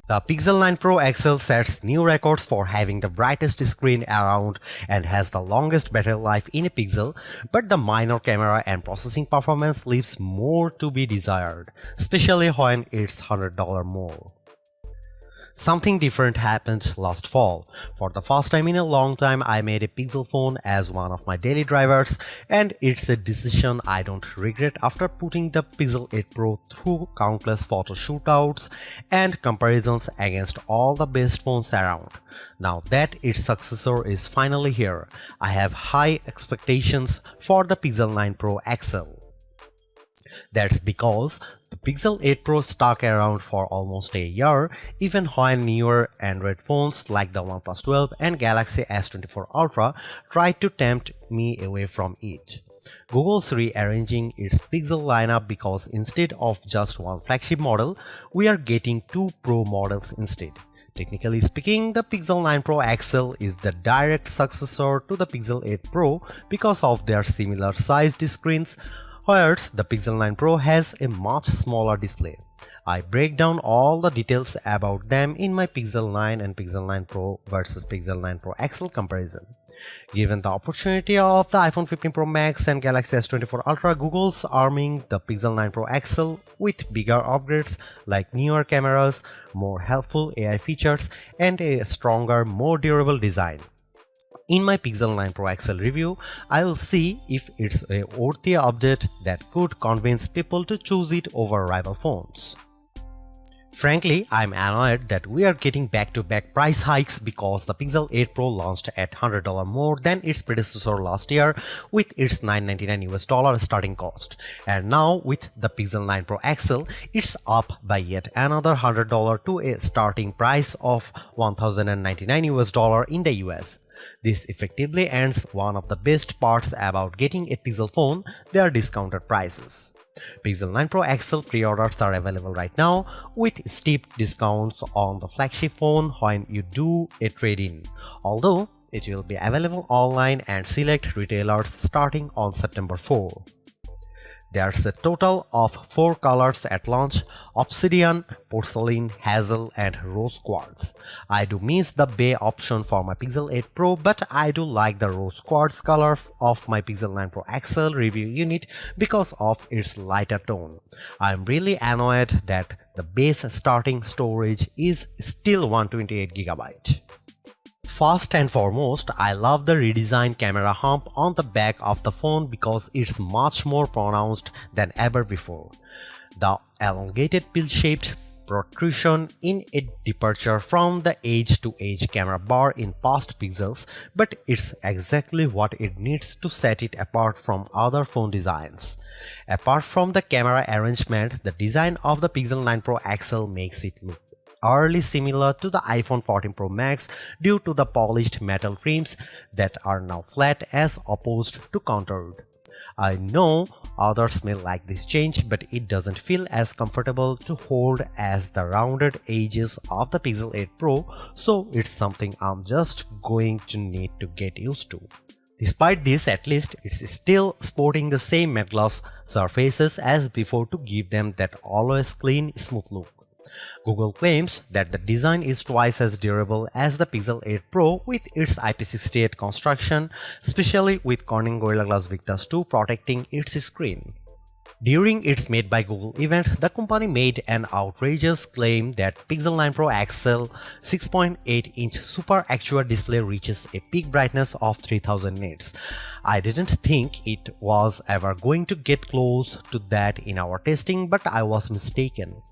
The Pixel 9 Pro XL sets new records for having the brightest screen around and has the longest battery life in a Pixel, but the minor camera and processing performance leaves more to be desired, especially when it's $100 more. Something different happened last fall. For the first time in a long time, I made a Pixel phone as one of my daily drivers, and it's a decision I don't regret after putting the Pixel 8 Pro through countless photo shootouts and comparisons against all the best phones around. Now that its successor is finally here, I have high expectations for the Pixel 9 Pro XL. That's because the Pixel 8 Pro stuck around for almost a year, even when newer Android phones like the OnePlus 12 and Galaxy S24 Ultra tried to tempt me away from it. Google's rearranging its Pixel lineup because instead of just one flagship model, we are getting two Pro models instead. Technically speaking, the Pixel 9 Pro XL is the direct successor to the Pixel 8 Pro because of their similar sized screens, whereas the Pixel 9 Pro has a much smaller display. I break down all the details about them in my Pixel 9 and Pixel 9 Pro versus Pixel 9 Pro XL comparison. Given the opportunity of the iPhone 15 Pro Max and Galaxy S24 Ultra, Google's arming the Pixel 9 Pro XL with bigger upgrades like newer cameras, more helpful AI features, and a stronger, more durable design. In my Pixel 9 Pro XL review, I will see if it's a worthy update that could convince people to choose it over rival phones. Frankly, I'm annoyed that we are getting back-to-back price hikes because the Pixel 8 Pro launched at $100 more than its predecessor last year with its $999 starting cost. And now with the Pixel 9 Pro XL, it's up by yet another $100 to a starting price of $1,099 in the US. This effectively ends one of the best parts about getting a Pixel phone, their discounted prices. Pixel 9 Pro XL pre-orders are available right now with steep discounts on the flagship phone when you do a trade-in, although it will be available online and select retailers starting on September 4. There's a total of 4 colors at launch: Obsidian, Porcelain, Hazel, and Rose Quartz. I do miss the Bay option for my Pixel 8 Pro, but I do like the Rose Quartz color of my Pixel 9 Pro XL review unit because of its lighter tone. I'm really annoyed that the base starting storage is still 128GB. First and foremost, I love the redesigned camera hump on the back of the phone because it's much more pronounced than ever before. The elongated pill-shaped protrusion in a departure from the edge-to-edge camera bar in past Pixels, but it's exactly what it needs to set it apart from other phone designs. Apart from the camera arrangement, the design of the Pixel 9 Pro XL makes it look eerily similar to the iPhone 14 Pro Max due to the polished metal trims that are now flat as opposed to contoured. I know others may like this change, but it doesn't feel as comfortable to hold as the rounded edges of the Pixel 8 Pro, so it's something I'm just going to need to get used to. Despite this, at least it's still sporting the same matte gloss surfaces as before to give them that always clean, smooth look. Google claims that the design is twice as durable as the Pixel 8 Pro with its IP68 construction, especially with Corning Gorilla Glass Victus 2 protecting its screen. During its Made by Google event, the company made an outrageous claim that Pixel 9 Pro XL 6.8-inch Super Actua display reaches a peak brightness of 3000 nits. I didn't think it was ever going to get close to that in our testing, but I was mistaken.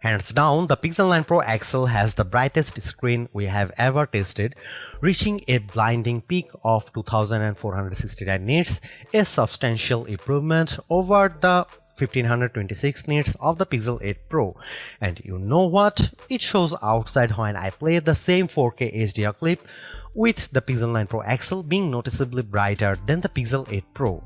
Hands down, the Pixel 9 Pro XL has the brightest screen we have ever tested, reaching a blinding peak of 2469 nits, a substantial improvement over the 1526 nits of the Pixel 8 Pro. And you know what? It shows outside when I play the same 4K HDR clip, with the Pixel 9 Pro XL being noticeably brighter than the Pixel 8 Pro.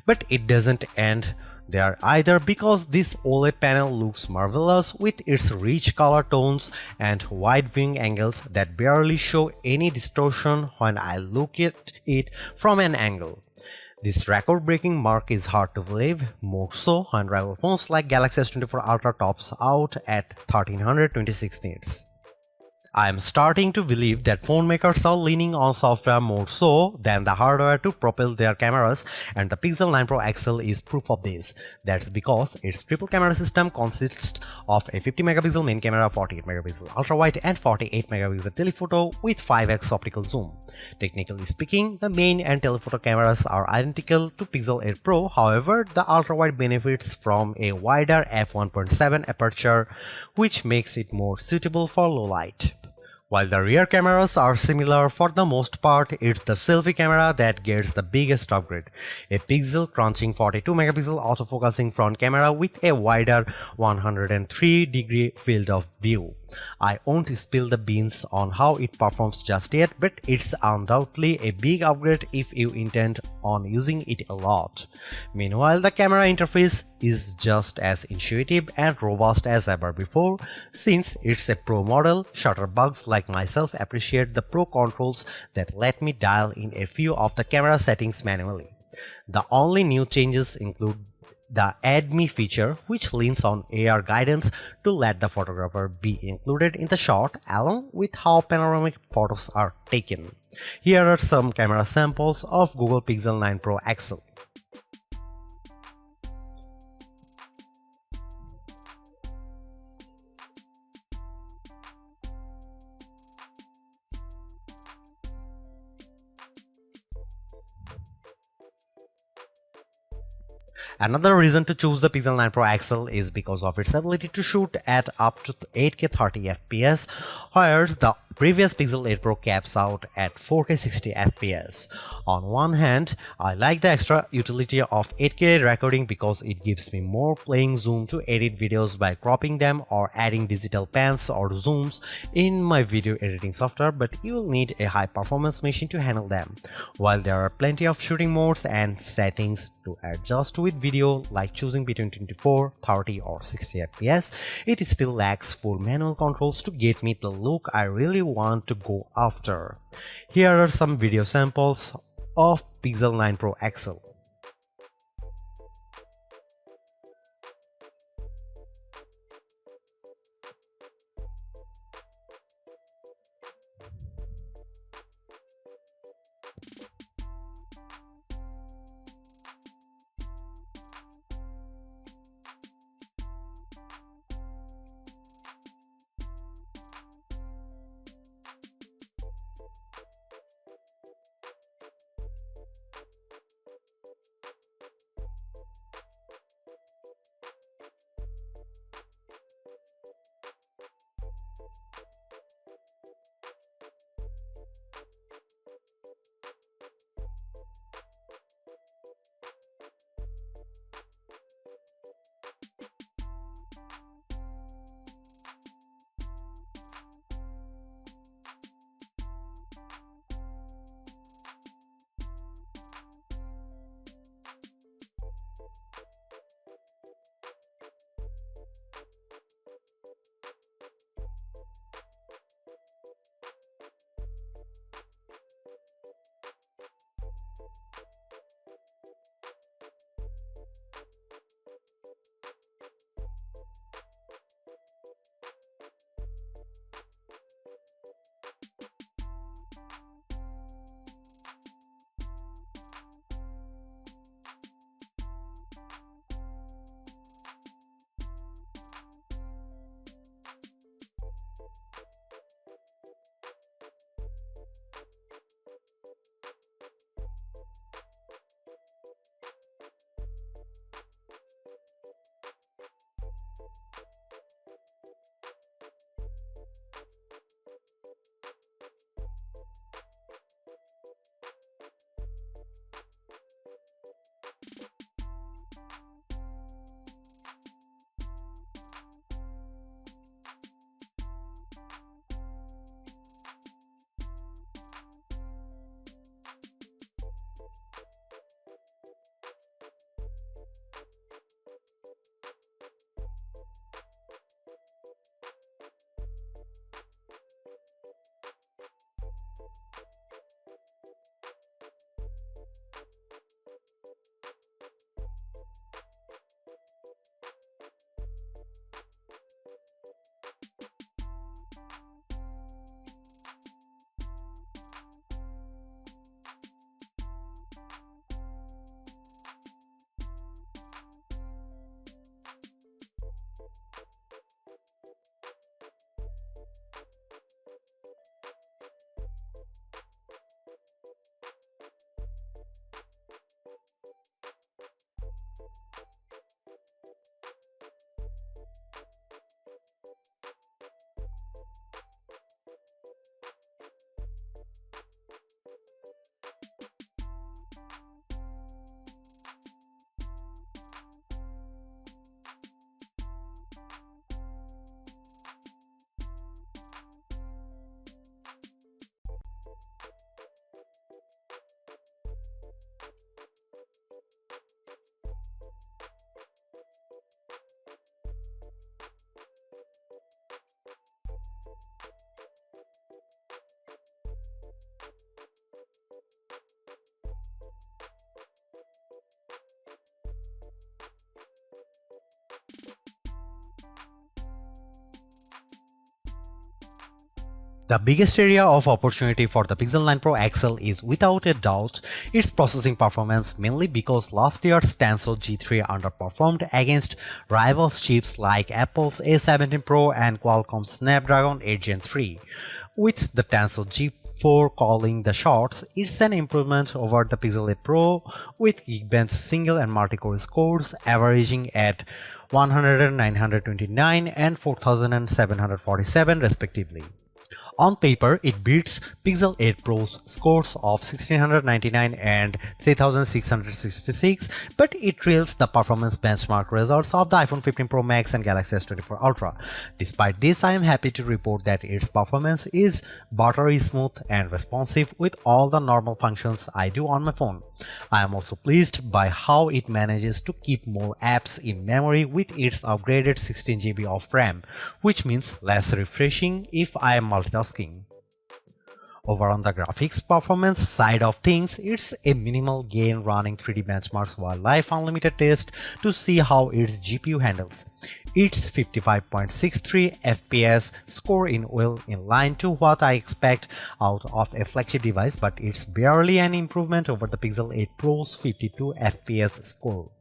But it doesn't end there either, because this OLED panel looks marvelous with its rich color tones and wide viewing angles that barely show any distortion when I look at it from an angle. This record-breaking mark is hard to believe, more so when rival phones like Galaxy S24 Ultra tops out at 1326 nits. I am starting to believe that phone makers are leaning on software more so than the hardware to propel their cameras, and the Pixel 9 Pro XL is proof of this. That's because its triple camera system consists of a 50 megapixel main camera, 48 megapixel ultra wide and 48 megapixel telephoto with 5x optical zoom. Technically speaking, the main and telephoto cameras are identical to Pixel 8 Pro, however, the ultra wide benefits from a wider f1.7 aperture, which makes it more suitable for low light. While the rear cameras are similar for the most part, it's the selfie camera that gets the biggest upgrade. A pixel crunching 42 megapixel autofocusing front camera with a wider 103-degree field of view. I won't spill the beans on how it performs just yet, but it's undoubtedly a big upgrade if you intend on using it a lot. Meanwhile, the camera interface is just as intuitive and robust as ever before. Since it's a Pro model, shutter bugs like myself appreciate the Pro controls that let me dial in a few of the camera settings manually. The only new changes include the Add Me feature, which leans on AR guidance to let the photographer be included in the shot along with how panoramic photos are taken. Here are some camera samples of Google Pixel 9 Pro XL. Another reason to choose the Pixel 9 Pro XL is because of its ability to shoot at up to 8K 30 FPS, whereas the previous Pixel 8 Pro caps out at 4K 60 FPS. On one hand, I like the extra utility of 8K recording because it gives me more playing zoom to edit videos by cropping them or adding digital pans or zooms in my video editing software, but you will need a high performance machine to handle them. While there are plenty of shooting modes and settings to adjust with video, like choosing between 24, 30 or 60 FPS, it still lacks full manual controls to get me the look I really want to go after. Here are some video samples of Pixel 9 Pro XL. The biggest area of opportunity for the Pixel 9 Pro XL is without a doubt its processing performance, mainly because last year's Tensor G3 underperformed against rivals chips like Apple's A17 Pro and Qualcomm's Snapdragon 8 Gen 3. With the Tensor G4 calling the shots, it's an improvement over the Pixel 8 Pro with Geekbench single and multi-core scores averaging at 100, 929 and 4747 respectively. On paper, it beats Pixel 8 Pro's scores of 1699 and 3666, but it trails the performance benchmark results of the iPhone 15 Pro Max and Galaxy S24 Ultra. Despite this, I am happy to report that its performance is buttery smooth and responsive with all the normal functions I do on my phone. I am also pleased by how it manages to keep more apps in memory with its upgraded 16 GB of RAM, which means less refreshing if I am multitasking. Over on the graphics performance side of things, it's a minimal gain running 3D benchmarks Wildlife Unlimited test to see how its GPU handles. Its 55.63 FPS score in well in line to what I expect out of a flagship device, but it's barely an improvement over the Pixel 8 Pro's 52 FPS score.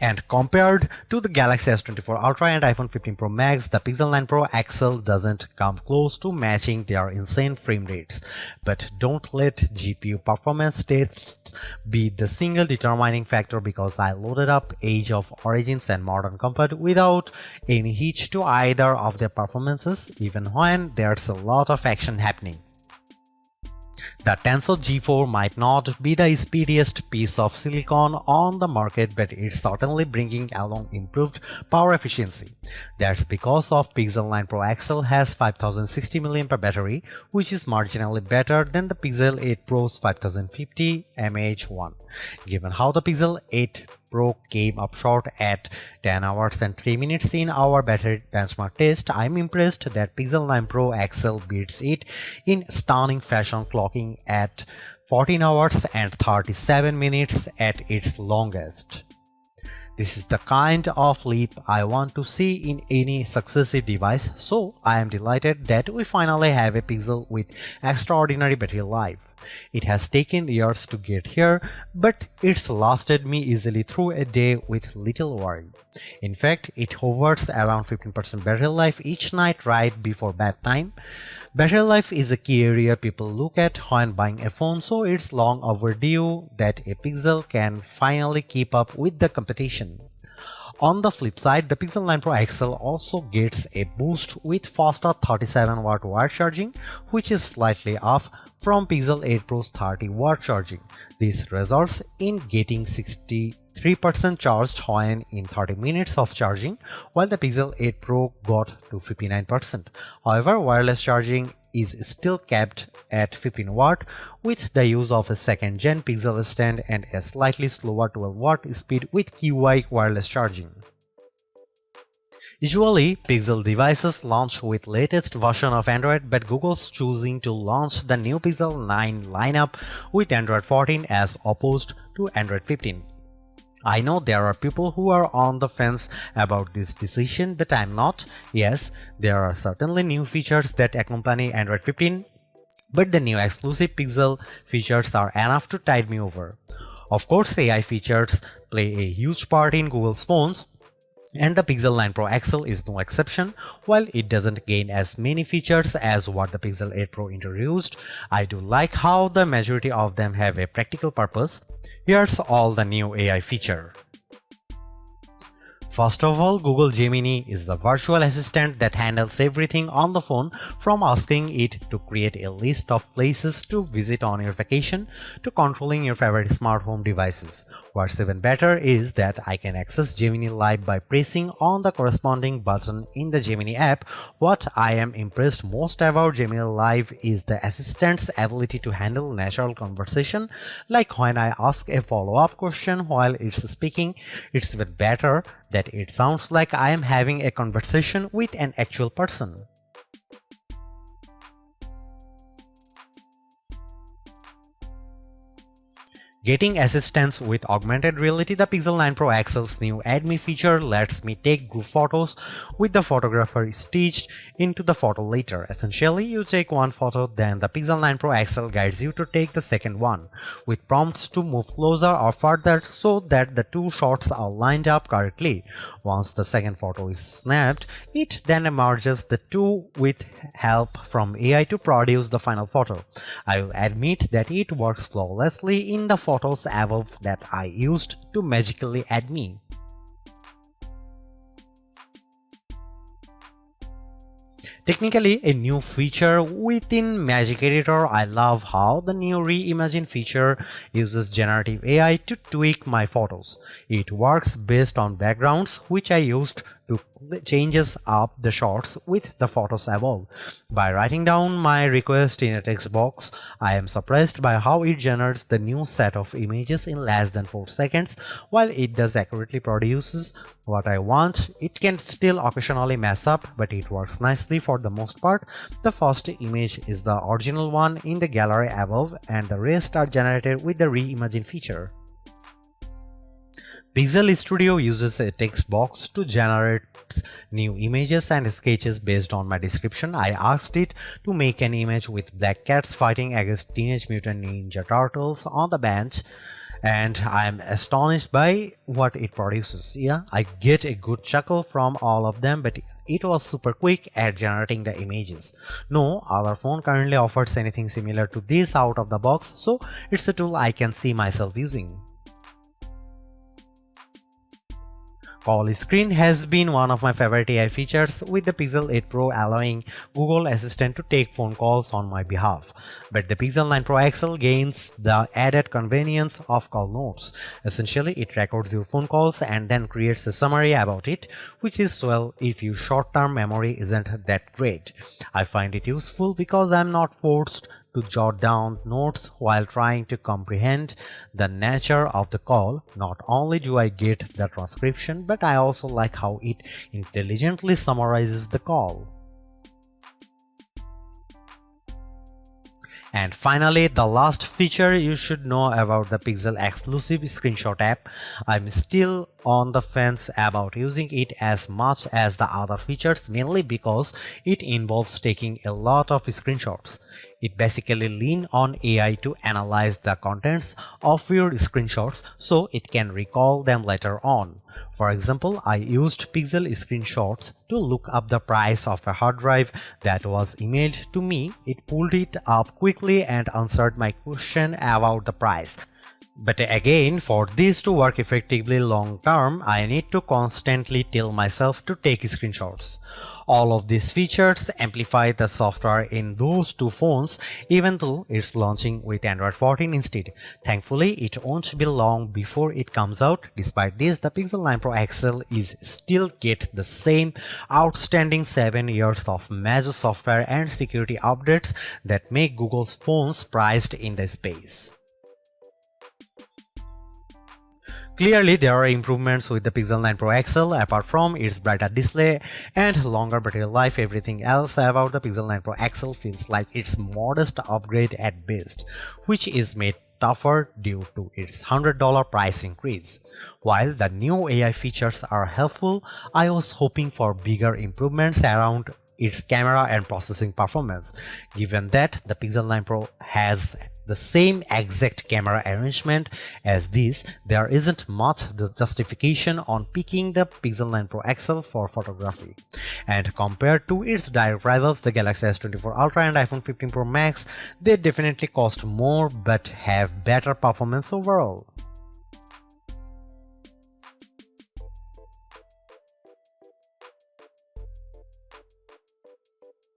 And compared to the Galaxy S24 Ultra and iPhone 15 Pro Max, the Pixel 9 Pro XL doesn't come close to matching their insane frame rates. But don't let GPU performance tests be the single determining factor, because I loaded up Age of Origins and Modern Combat without any hitch to either of their performances, even when there's a lot of action happening. The Tensor G4 might not be the speediest piece of silicon on the market, but it's certainly bringing along improved power efficiency. That's because of Pixel 9 Pro XL has 5060 mAh battery, which is marginally better than the Pixel 8 Pro's 5050 mAh1. Given how the Pixel 8 Pro came up short at 10 hours and 3 minutes in our battery benchmark test, I'm impressed that Pixel 9 Pro XL beats it in stunning fashion, clocking at 14 hours and 37 minutes at its longest. This is the kind of leap I want to see in any successive device, so I am delighted that we finally have a Pixel with extraordinary battery life. It has taken years to get here, but it's lasted me easily through a day with little worry. In fact, it hovers around 15% battery life each night right before bedtime. Battery life is a key area people look at when buying a phone, so it's long overdue that a Pixel can finally keep up with the competition. On the flip side, the Pixel 9 Pro XL also gets a boost with faster 37W wire charging, which is slightly off from Pixel 8 Pro's 30W charging. This results in getting 63% charged when in 30 minutes of charging, while the Pixel 8 Pro got to 59%. However, wireless charging is still capped at 15W with the use of a second-gen Pixel stand and a slightly slower 12W speed with QI wireless charging. Usually, Pixel devices launch with latest version of Android, but Google's choosing to launch the new Pixel 9 lineup with Android 14 as opposed to Android 15. I know there are people who are on the fence about this decision, but I'm not. Yes, there are certainly new features that accompany Android 15, but the new exclusive Pixel features are enough to tide me over. Of course, AI features play a huge part in Google's phones, and the Pixel 9 Pro XL is no exception. While it doesn't gain as many features as what the Pixel 8 Pro introduced, I do like how the majority of them have a practical purpose. Here's all the new AI feature. First of all, Google Gemini is the virtual assistant that handles everything on the phone, from asking it to create a list of places to visit on your vacation to controlling your favorite smart home devices. What's even better is that I can access Gemini Live by pressing on the corresponding button in the Gemini app. What I am impressed most about Gemini Live is the assistant's ability to handle natural conversation, like when I ask a follow-up question while it's speaking. It's even better that it sounds like I am having a conversation with an actual person. Getting assistance with augmented reality, the Pixel 9 Pro XL's new Add Me feature lets me take group photos with the photographer stitched into the photo later. Essentially, you take one photo, then the Pixel 9 Pro XL guides you to take the second one, with prompts to move closer or further so that the two shots are lined up correctly. Once the second photo is snapped, it then merges the two with help from AI to produce the final photo. I will admit that it works flawlessly in the photos above that I used to magically add me. Technically a new feature within Magic Editor. I love how the new Reimagine feature uses generative AI to tweak my photos. It works based on backgrounds which I used to changes up the shots with the photos above. By writing down my request in a text box, I am surprised by how it generates the new set of images in less than 4 seconds. While it does accurately produces what I want, it can still occasionally mess up, but it works nicely for the most part. The first image is the original one in the gallery above, and the rest are generated with the Reimagine feature. Pixel Studio uses a text box to generate new images and sketches based on my description. I asked it to make an image with black cats fighting against Teenage Mutant Ninja Turtles on the bench, and I am astonished by what it produces. Yeah, I get a good chuckle from all of them, but it was super quick at generating the images. No other phone currently offers anything similar to this out of the box, so it's a tool I can see myself using. Call screen has been one of my favorite AI features, with the Pixel 8 Pro allowing Google Assistant to take phone calls on my behalf. But the Pixel 9 Pro XL gains the added convenience of call notes. Essentially, it records your phone calls and then creates a summary about it, which is swell if your short-term memory isn't that great. I find it useful because I'm not forced to jot down notes while trying to comprehend the nature of the call. Not only do I get the transcription, but I also like how it intelligently summarizes the call. And finally, the last feature you should know about the Pixel exclusive screenshot app. I'm still on the fence about using it as much as the other features, mainly because it involves taking a lot of screenshots. It basically leans on AI to analyze the contents of your screenshots so it can recall them later on. For example, I used Pixel screenshots to look up the price of a hard drive that was emailed to me. It pulled it up quickly and answered my question about the price. But again, for this to work effectively long term, I need to constantly tell myself to take screenshots. All of these features amplify the software in those two phones, even though it's launching with Android 14 instead. Thankfully, it won't be long before it comes out. Despite this, the Pixel 9 Pro XL is still get the same outstanding 7 years of major software and security updates that make Google's phones prized in the space. Clearly, there are improvements with the Pixel 9 Pro XL. Apart from its brighter display and longer battery life, everything else about the Pixel 9 Pro XL feels like its modest upgrade at best, which is made tougher due to its $100 price increase. While the new AI features are helpful, I was hoping for bigger improvements around its camera and processing performance. Given that the Pixel 9 Pro has the same exact camera arrangement as this, there isn't much justification on picking the Pixel 9 Pro XL for photography. And compared to its direct rivals, the Galaxy S24 Ultra and iPhone 15 Pro Max, they definitely cost more but have better performance overall.